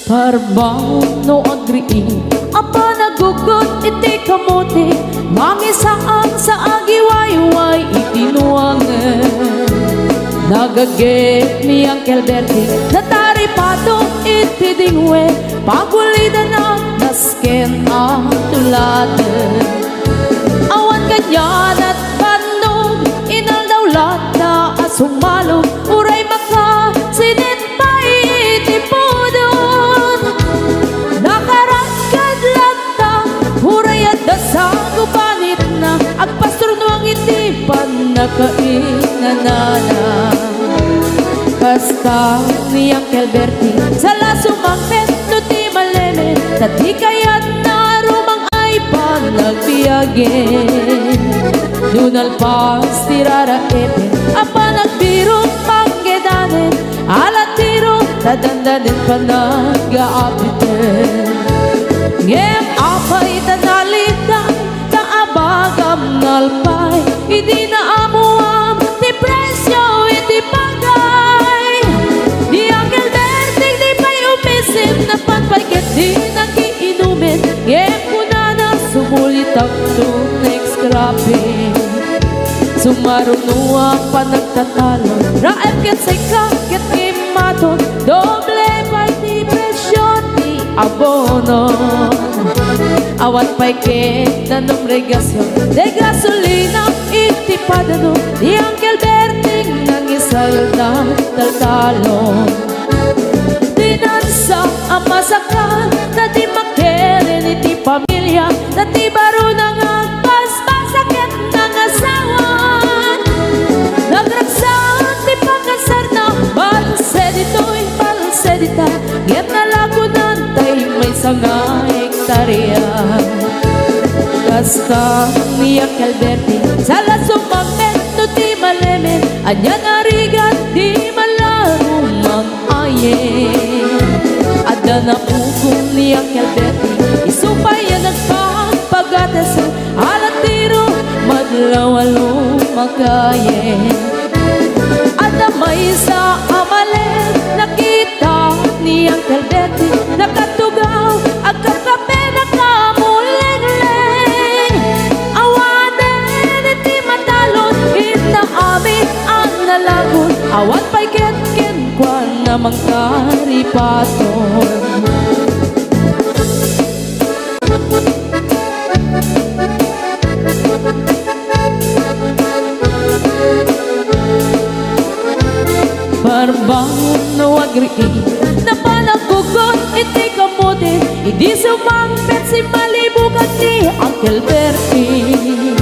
Parbaw no agree apa nagugot iti kamote mamisaang sa agiwayway itinuangan nagagit ni Uncle Bertie nataripato iti dingwe pagulida na nasken ang tuladan awan kanyan at panog inaldawlat na asumalog uray maka sinitpay iti podon nakaragkad lata uray at dasang upanit na agpastor nuang iti panakainanana basta ni Uncle Bertie sala sumangpet no ti maleme tati kayat na rumang ay panagbiyagen nunalpas tirara epe apa nagbiro panggedanen alatiro tadandanen panag-aapiten ngem apay tanalita taabagam nalpay hindi na amuam ti presyo iti bagay di Uncle Bertie di pa'y umisim na panpagkat di nagiinumin ngem kunana sumulit ang next scrapping sumarunuang panagtatalo raep ket seka ket imaton doble pa'y ti presyo ti abono awat pa'y ket nanong regasyon de gasolina iti padano di Uncle Bertie nang isalda taltalon dinansa ang masakan na di makeren iti pamilya na ti baro nang agpaspasaket ng asawan nagragsak ti pagkasar na balsedito'y balsedita ngem nalagunan tay may sanga hektarya basta ni Uncle Bertie sala sumangpet no ti malemen anya narigat di malarumang ayen ada na pukong ni Uncle Bertie isupay yan nagpapagatas alatiro madlawalo makayen ada may sa amalen nakita ni Uncle Bertie nakatugaw agkakape nakamuling-ling awanen iti matalon inaamit ang nalagon awan pa'y ken kwan namang karipaton Parbaw no agree na panagugot iti kamote hindi sumangpet si malibugan ni Uncle Bertie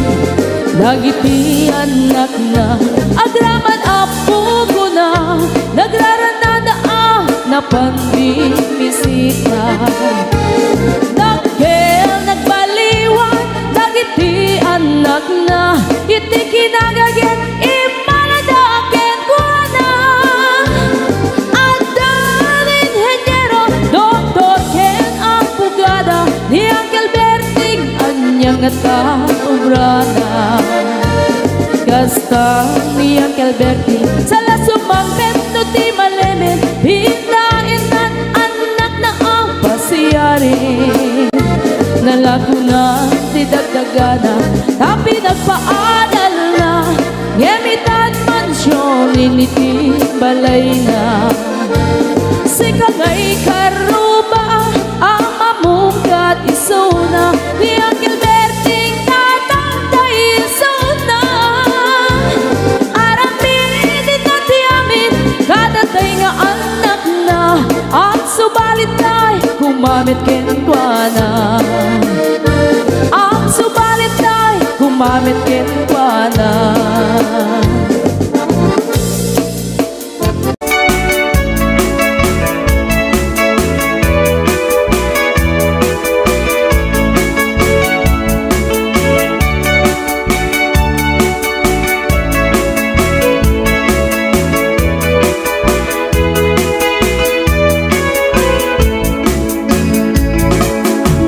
nagiti anak na agraman apo ko na nagraranada na panbimisita dagel nagbaliwan nagiti anak na iti kinagaget imaladaken ko na andan inhenyero doktor ken ang pugada ni Uncle Bertie anyang ataubrana kasta ni Uncle Bertie sala sumangpet no ti malemen pindain nan anak na ang pasiyari nalagunan ti dagdagana tapi nagpaadal na ngemitan mansyon initi balay na sika ngay karuba ang mamungkat isuna ni Uncle Bertie tatangtay isuna aramin iti amin kadatay nga anak na ang subalit ay kumamit kenkwana ang subalit ay kumamit kenkwana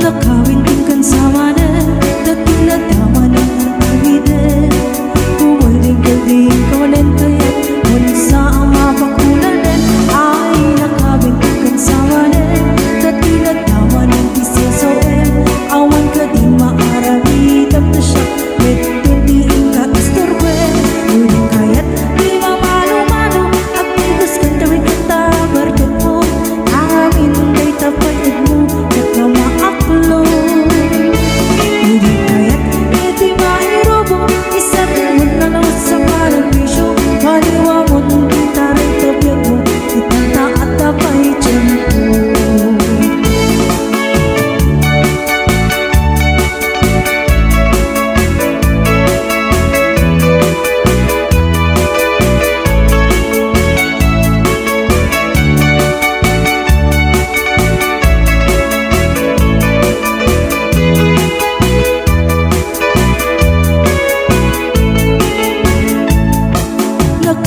Nakawin tingkan sama na dating natawa ng pagide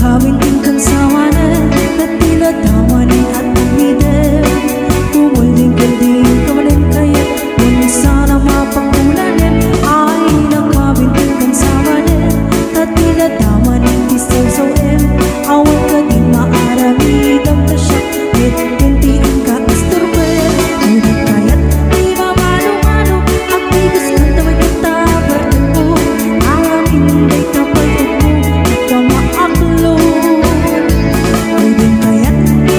nakawinting kan sawanan at tila tawanin at umidin. Kumulding-kulding kamalin kaya ngunit sana mapangulanin ay nakawinting kan sawanan at tila tawanin isasuin. Awal ka din maaramidang na siya at pintiin ka isturben. Ngunit kaya't di mamalo-malo ang bigas ng tawag at tabartan mo. Ang hindi kapatid mo at kamaaklo. Ngunit kaya't di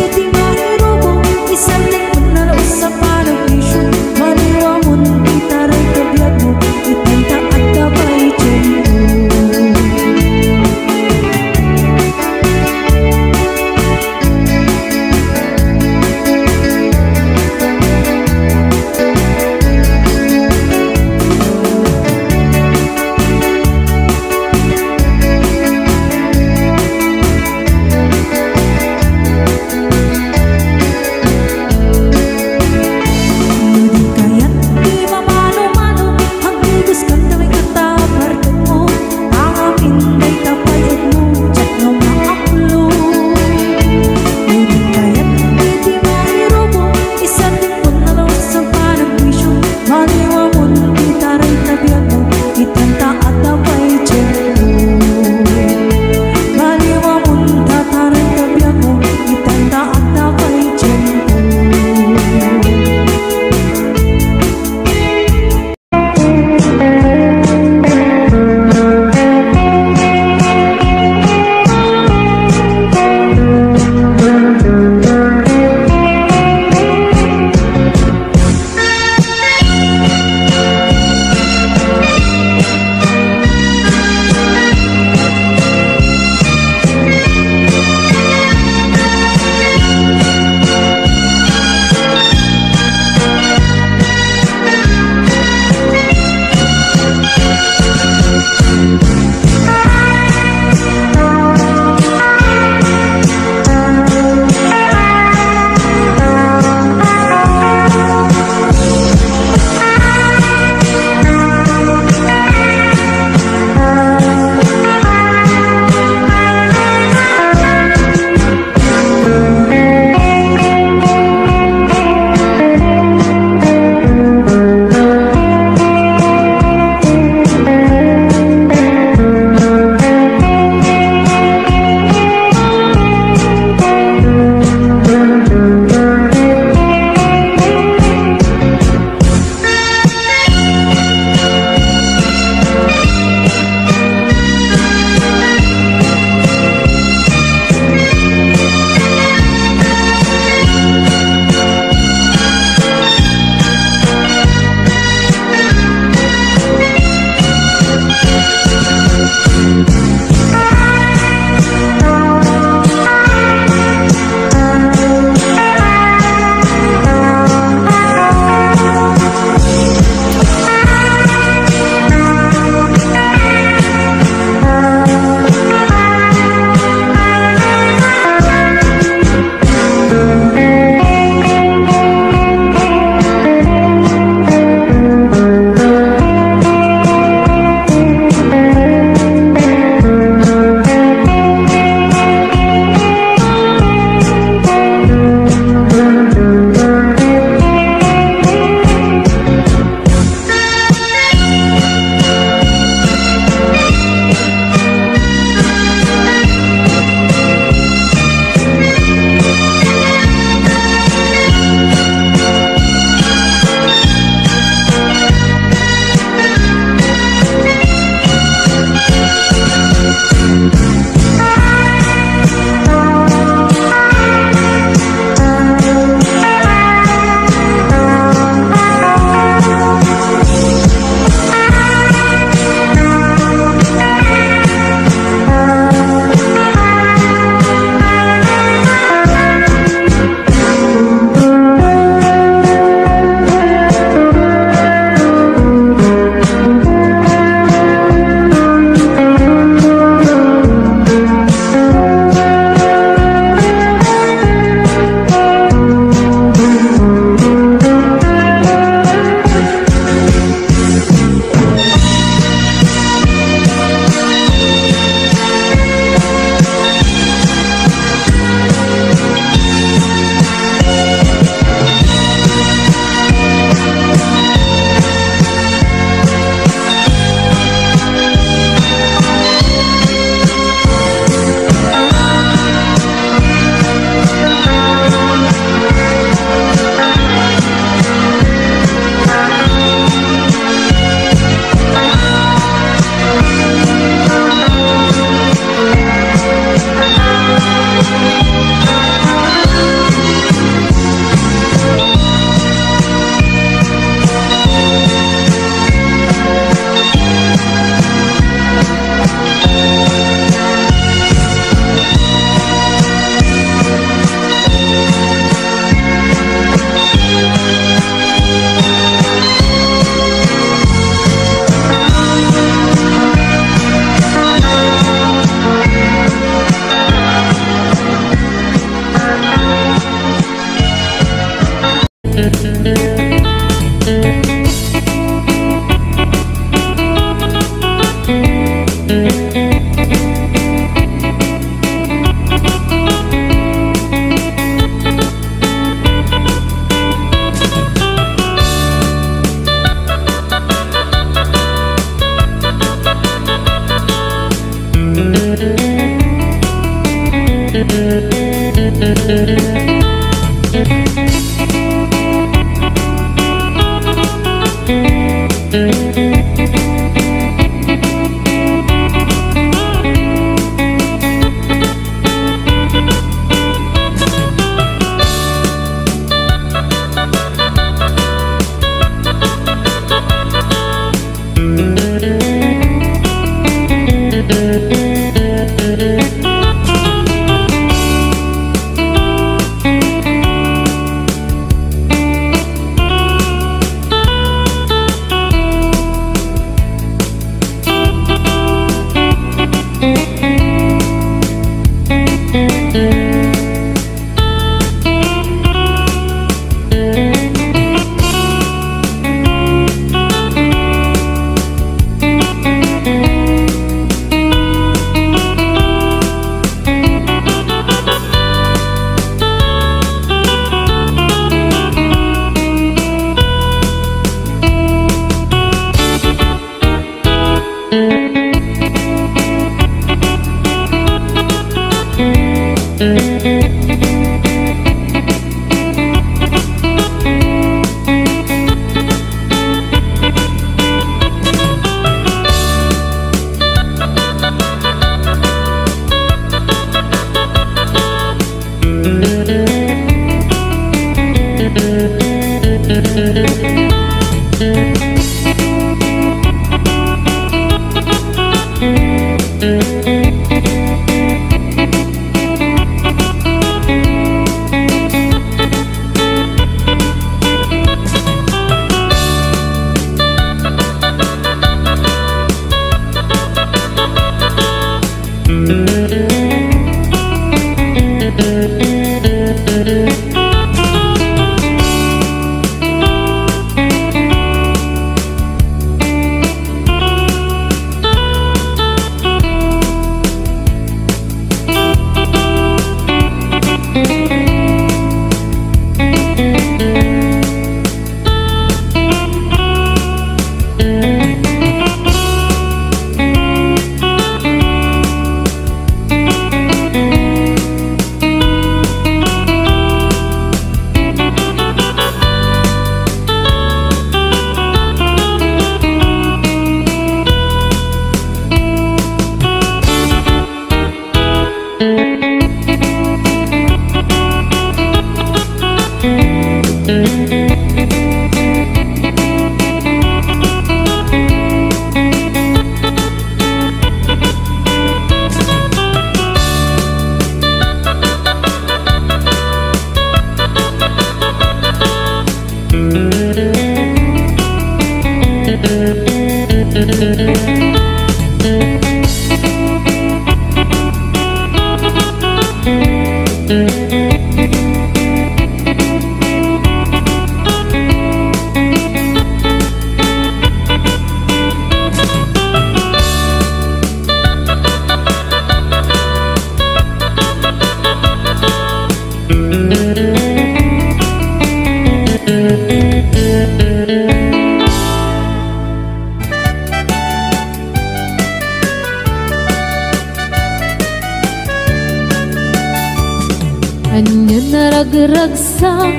Anya na ragragsak,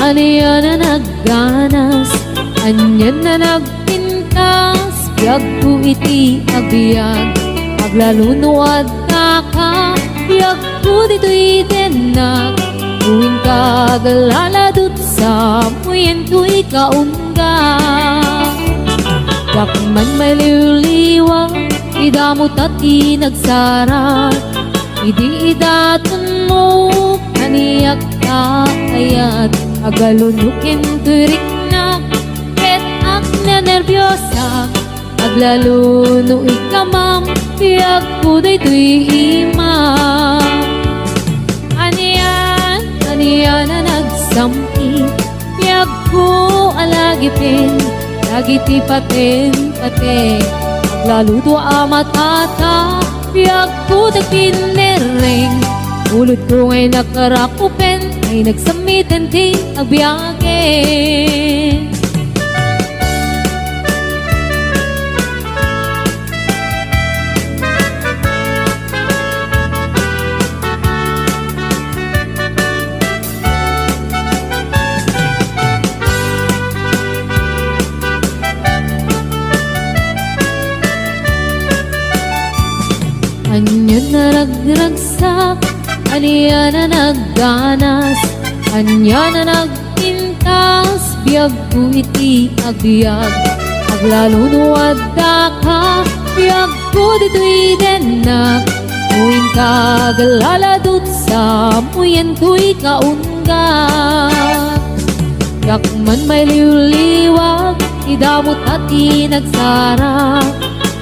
anya na nagganas, anya na nagpintas, biyag ko iti agbyag, aglalunuad na ka, biyag ko dito'y denag, tuwing kagaladot sa muyen ko'y kaungga. Dakman may liwliwang, idamot at inagsarat, idi idatun mo, kaniyak ka ayat, agalunukin turik na, ket ak na nervyosa, aglaluno ikamam, tiyak ko daytoy imam. Aniyan na nagsampi, tiyak ko alagipin, lagiti paten, aglaluto amatata, tiyak ko dagpinereng, ulod ko ngay nakarakupen, ay nagsamitan di agbyagin. Anya na ragragsak, anya na nagganas, anya na nagpintas, biyag ko iti agbyag, aglalunuad da ka, biyag ko dito'y denag, muin kagaladot sa muyen ko'y kaungga. Dakman may liwliwag, idamot at inagsara,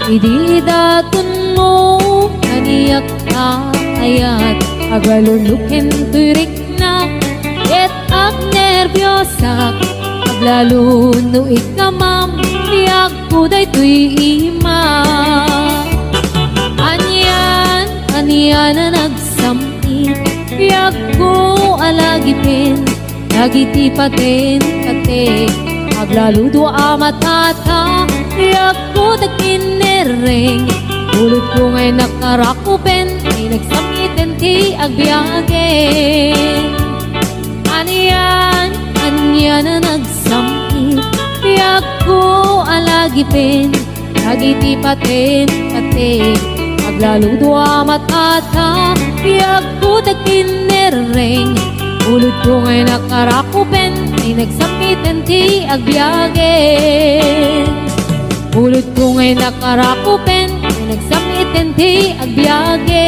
idi datun mo, kaniyak ka ayat, agalunukin turik na, ket ak nervyosa, aglaluno ikamam, tiyak ko daytoy imam. Aniyan na nagsampi, tiyak ko alagipin, lagiti paten, aglaludo amatata, tiyak ko dagpinereng, ulod ko ngay nakarakupen, ay nagsamitin ti agbyage. Anya na nagsamit, tiyak ko alagipin, nagiti patin, aglaludwa matata, tiyak ko tagkinereng, ulod ko ngay nakarakupen, ay nagsamitan ti agbyage. Ulod ko ngay nakarakupen, ay nagsamitan ti agbyage.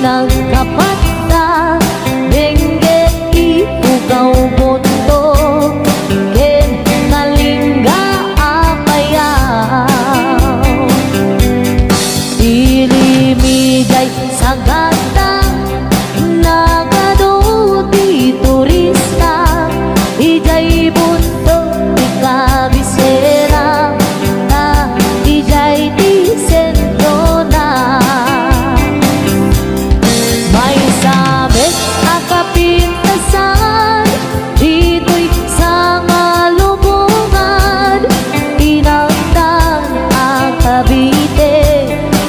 nagkapata Dengge ipugaw boto Ken nalingga apayaw Ilimigay sa gata Nagado di turista Ijay bunto di kabisera Ta ijay di sentro na May sabit akapintasan Dito'y sa malubungan Tinagdan ang Cavite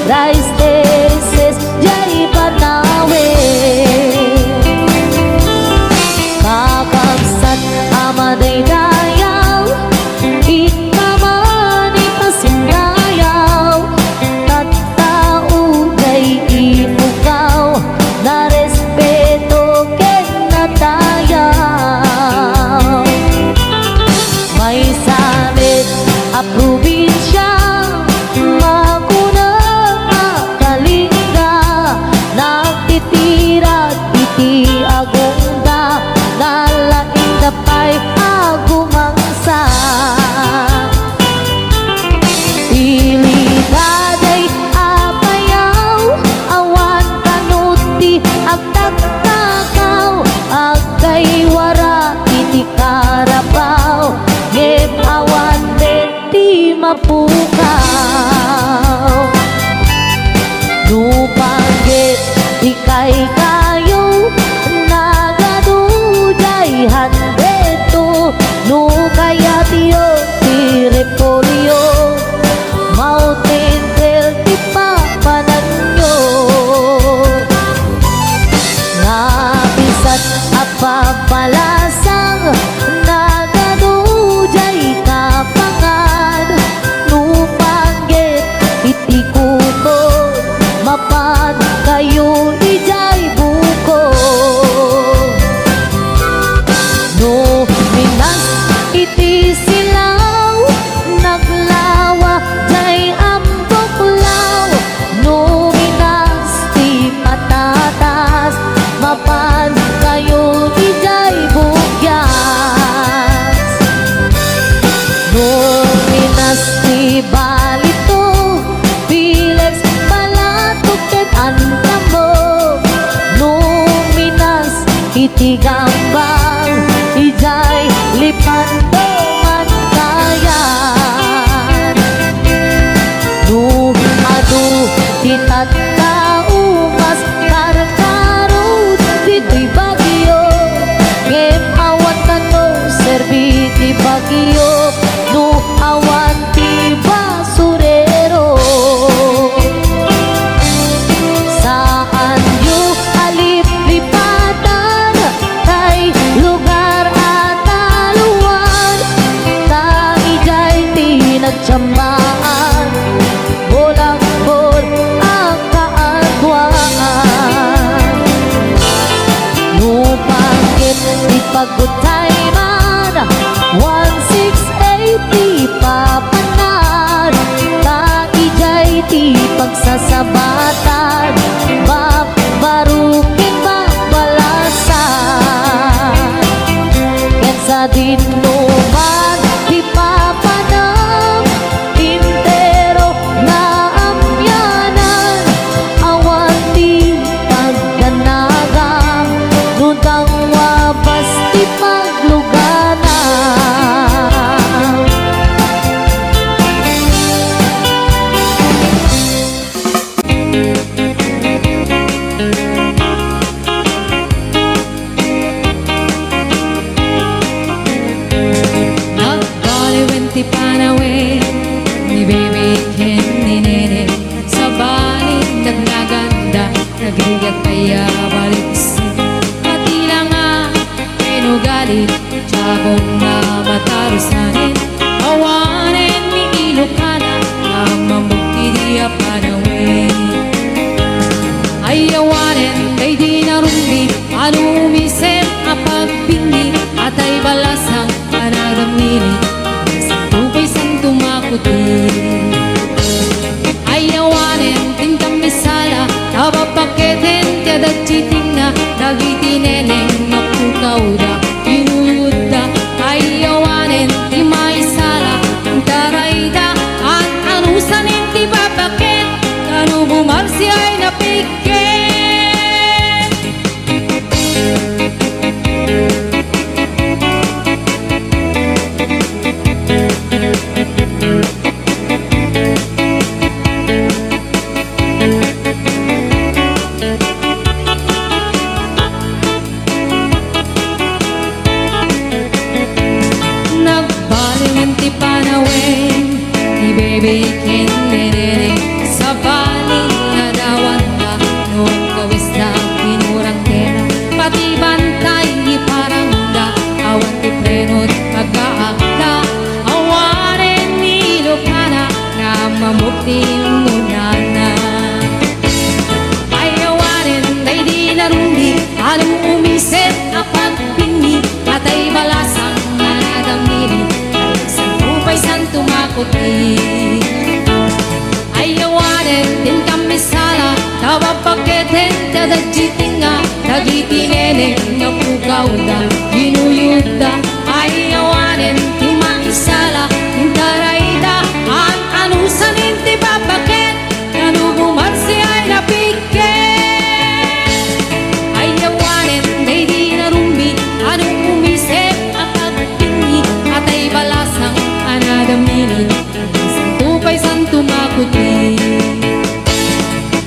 Rice terraces jay Banawe Kakabsat amaday dayaw Ikamani kasindayaw Tattao jay ipugaw Na respeto ken natayaw May sabit a probinsya Maguna kalinga Nagtitira iti agungda Nalaing dapay agumangsa Iligaday apayaw Awan kanuti agtagtakaw Agkay wara iti karabaw Ngem awan ti mapukaw Nupanggit ikay kayo Nagadujay handeto No kaya tiyo ti repolyo Mountain Trail ti papananyo Nabisat apapalasang Nagadujay kapangan Nupanggit iti kuto Mapad kayo ijay buko No minas iti silaw Naglawa jay ambuklaw No minas ti patatas Mapad kayo ijay bugyas No minas ti balito Pilex palatok ket antamo No minas iti gambang Ijay lipanto mantayan No adu ti tattaumas Karkarot dito'y bagyo Ngem awan kano serbi ti bagyo No awan ti basurero Saan yu alip-lipatan Kay lugar at aluan Ta ijay ti nagtsamaan Bolak-bol ang kaagwaan Nupanggit ti pagutay man 1680 papanan Ta ijay ti pagsasabatan Babarukin babalasan Ken sa dinuman ti papanam Intero na amyanan Awan ti pagdanagang Nutang wabas ti pagluganan Nagbaliwen ti Panawe Ni baby Ken ni Nene Sa balik nagnaganda Nagrigat kaya baliksin Pati lang nga Pinugalit Tsakong na matarusanin Awanen mi Ilocana Ang mamukti di Panawe Ay awanen kay di narumbi Anumisem apagpingi At ay balasang panagamili Sa tubay sang tumakuti Ay awanen tintang misala Tabapaketen Nagbaling ti panawin ni baby kineneng sa baling na dawan na nung kawis na pinurang tela pati bantay ni parangga awan ti prenot magkaakda awanen ni lupana na mamukti munana ay awanen day di narumbi anong umiset apat pingi patay balasang nanadamili Upay san tumakuti ay awanen din kami sala tabapaketen tadajitinga dagitineneng napugawda ginuyuda ay awanen ti maisala intarayda ang anusanin ti babaket kanuguman si ay napiket ay awanen day di narumbi anong umisip at pingi atay balasang anadamili santupay santo makuti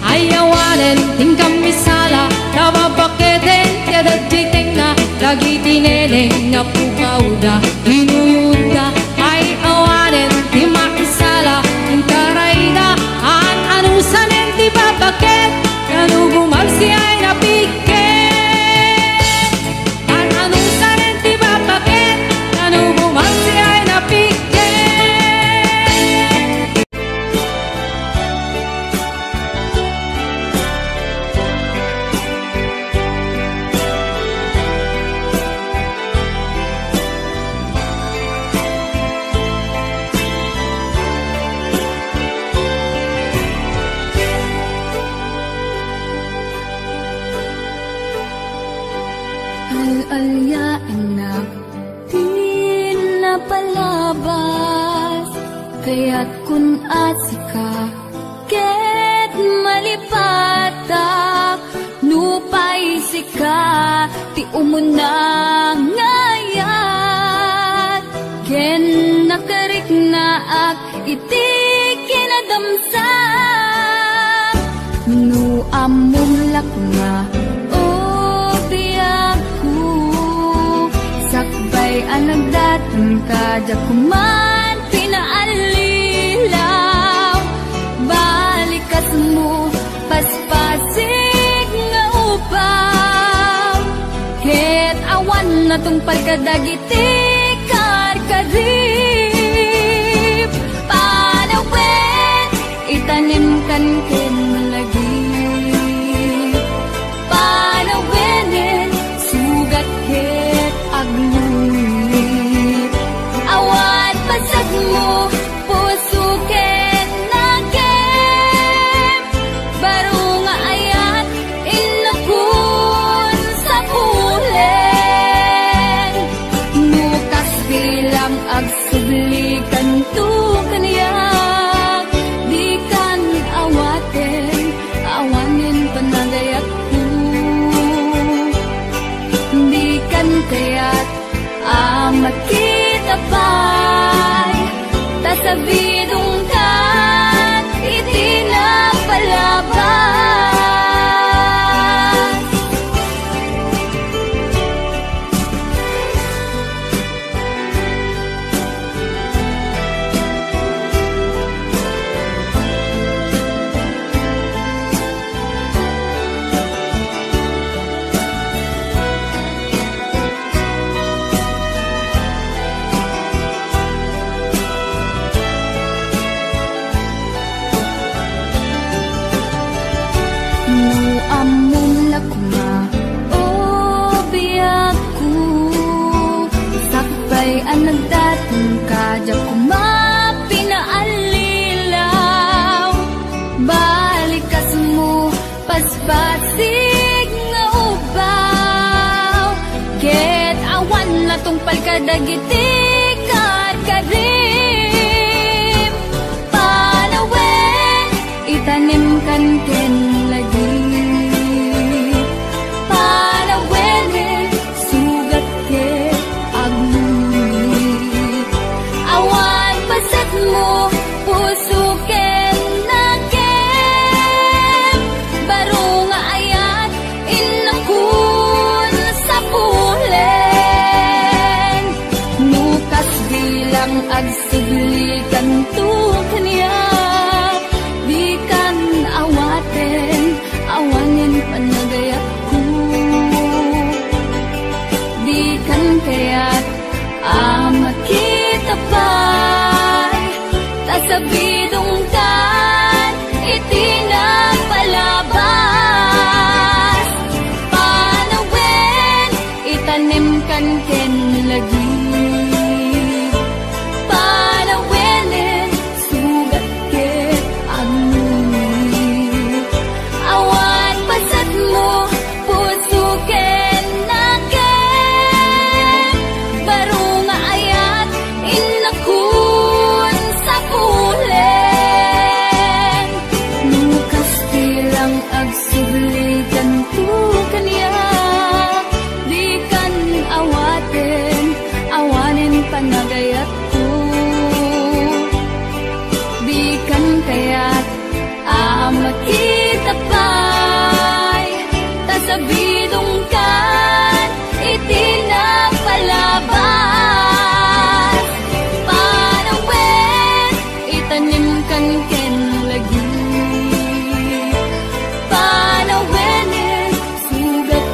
ay awanen ting kami sala nababaketen tiyadajiteng na lagi tineneng na pugawda inuyuda ay awanen ti makisala intarayda ang anusanen ti babaket kanuguman si ay napiket ang anusanen ti babaket kanuguman si ay napiket Al-alya anak, di na palabas, kaya't kun asika, ket malipatak, nupay sika, ti umuna ngayat, ken nakarik na ak, iti kinadamsak, nu amumlak nga, sakbay anagdatang kadya kuman pinaalilaw balikas mo paspasig nga upaw ket awan na tong pagkadagiti karkarib panawin itanim kan ken lagi panawinin sugat ket aglulit awan pasag mo puso ket nagem baro nga ayat inakun sa pulen nukas bilang agsublikan tu kaniyak di kan awaten awanin panagayat ko di kan kaya't makita pa'y tasabidong kat iti na palabas nagdatong kadya kumapinaalilaw balikas mo paspasig nga ubaw ket awan na tong palkadagiti karkarim panawen itanim kan ken lagi agsublikan tu kaniya. Di kan awaten, awanin panagayat ko. Di kan kaya't makita pa'y tasabidong kan itinapalabas. Panawin, itanim kan ken lagi. Panawin, sugat ket agni. Awan pasat mo, puso ken naken. Baru nga ayat, inakun sa pulen. Lukas tilang agsublikan tu kaniya. Di kan awaten, awanin panagayat ko. Di kan kaya't makita pa'y tasabidong kan itinapalabas. Panawin, itanim kan ken lagi. Panawin, sugat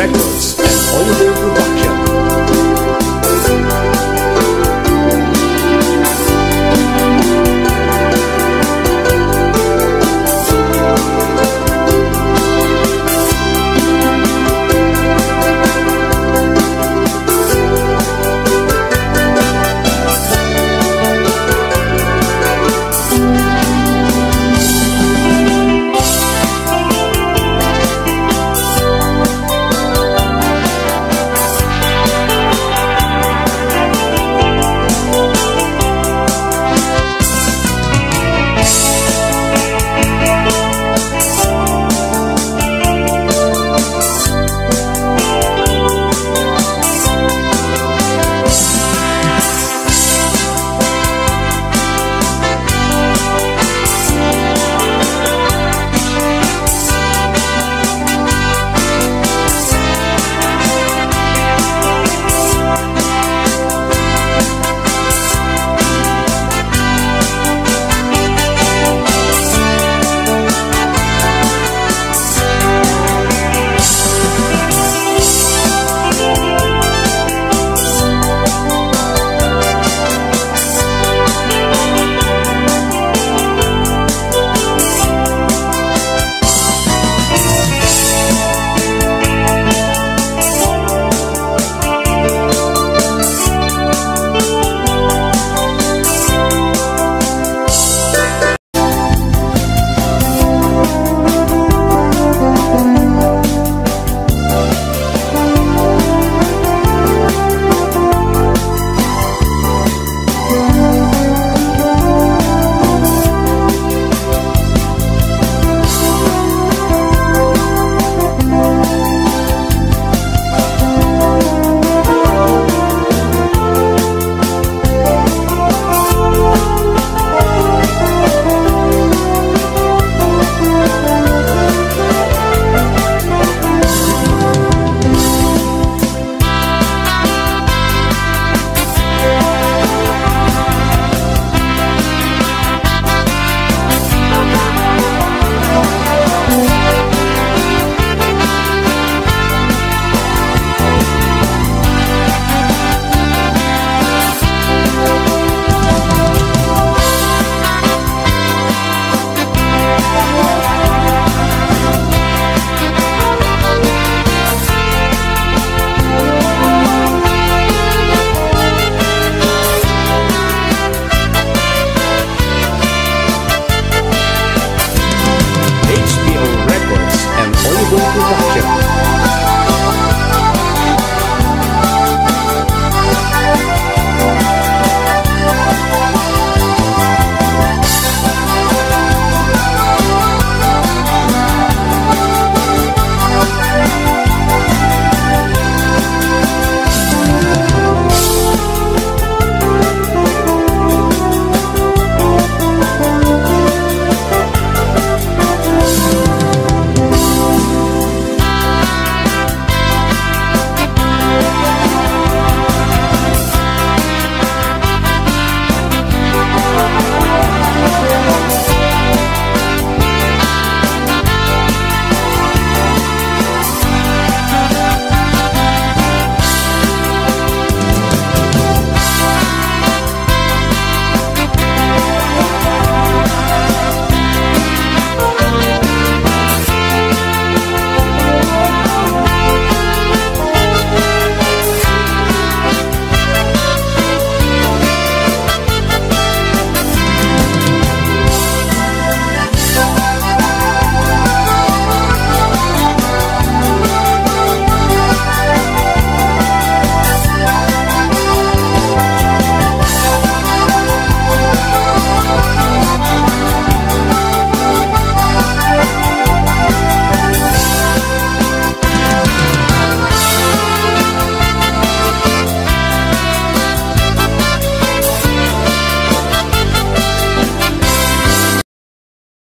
Records.